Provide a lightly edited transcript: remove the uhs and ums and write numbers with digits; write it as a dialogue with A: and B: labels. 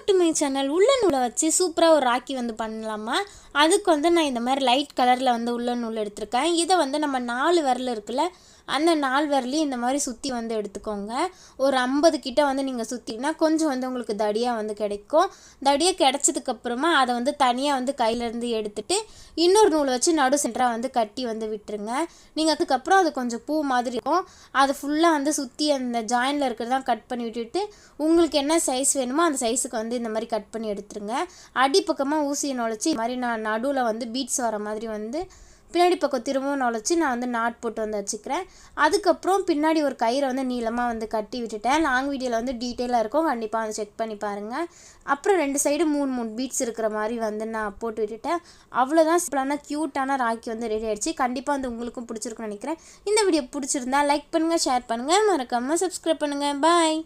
A: Back to my channel. உள்ள நூலை வச்சு சூப்பராக ஒரு ராக்கி வந்து பண்ணலாமா. அதுக்கு வந்து நான் இந்த மாதிரி லைட் கலரில் வந்து உள்ள நூல் எடுத்திருக்கேன். இதை வந்து நம்ம 4 விரல் இருக்குல்ல, அந்த 4 விரலையும் இந்த மாதிரி சுற்றி வந்து எடுத்துக்கோங்க. ஒரு 50 கிட்ட வந்து நீங்கள் சுற்றினா கொஞ்சம் வந்து உங்களுக்கு தடியாக வந்து கிடைக்கும். தடியாக கிடைச்சதுக்கப்புறமா அதை வந்து தனியாக வந்து கையிலேருந்து எடுத்துட்டு இன்னொரு நூலை வச்சு நடு சென்டராக வந்து கட்டி வந்து விட்டுருங்க. நீங்கள் அதுக்கப்புறம் அது கொஞ்சம் பூ மாதிரி இருக்கும். அது ஃபுல்லாக வந்து சுற்றி அந்த ஜாயினில் இருக்கிறதான் கட் பண்ணி விட்டுட்டு உங்களுக்கு என்ன சைஸ் வேணுமோ அந்த சைஸுக்கு வந்து இந்த மாதிரி கட் பண்ணி எடுத்துருங்க. அடிப்பக்கமாக ஊசியை நுழைச்சி இந்த மாதிரி நான் நடுவில் வந்து பீட்ஸ் வர மாதிரி வந்து பின்னாடி பக்கம் திரும்பவும் நுழைச்சி நான் வந்து நாட் போட்டு வந்து வச்சுக்கிறேன். அதுக்கப்புறம் பின்னாடி ஒரு கயிறை வந்து நீளமாக வந்து கட்டி விட்டுட்டேன். லாங் வீடியோவில் வந்து டீட்டெயிலாக இருக்கும், கண்டிப்பாக வந்து செக் பண்ணி பாருங்கள். அப்புறம் 2 சைடு 3 பீட்ஸ் இருக்கிற மாதிரி வந்து நான் போட்டு விட்டுட்டேன். அவ்வளோதான், சிம்பிளான க்யூட்டான ராக்கி வந்து ரெடி ஆகிடுச்சு. கண்டிப்பாக வந்து உங்களுக்கும் பிடிச்சிருக்குன்னு நினைக்கிறேன். இந்த வீடியோ பிடிச்சிருந்தா லைக் பண்ணுங்கள், ஷேர் பண்ணுங்கள், மறக்காமல் சப்ஸ்கிரைப் பண்ணுங்கள். பாய்.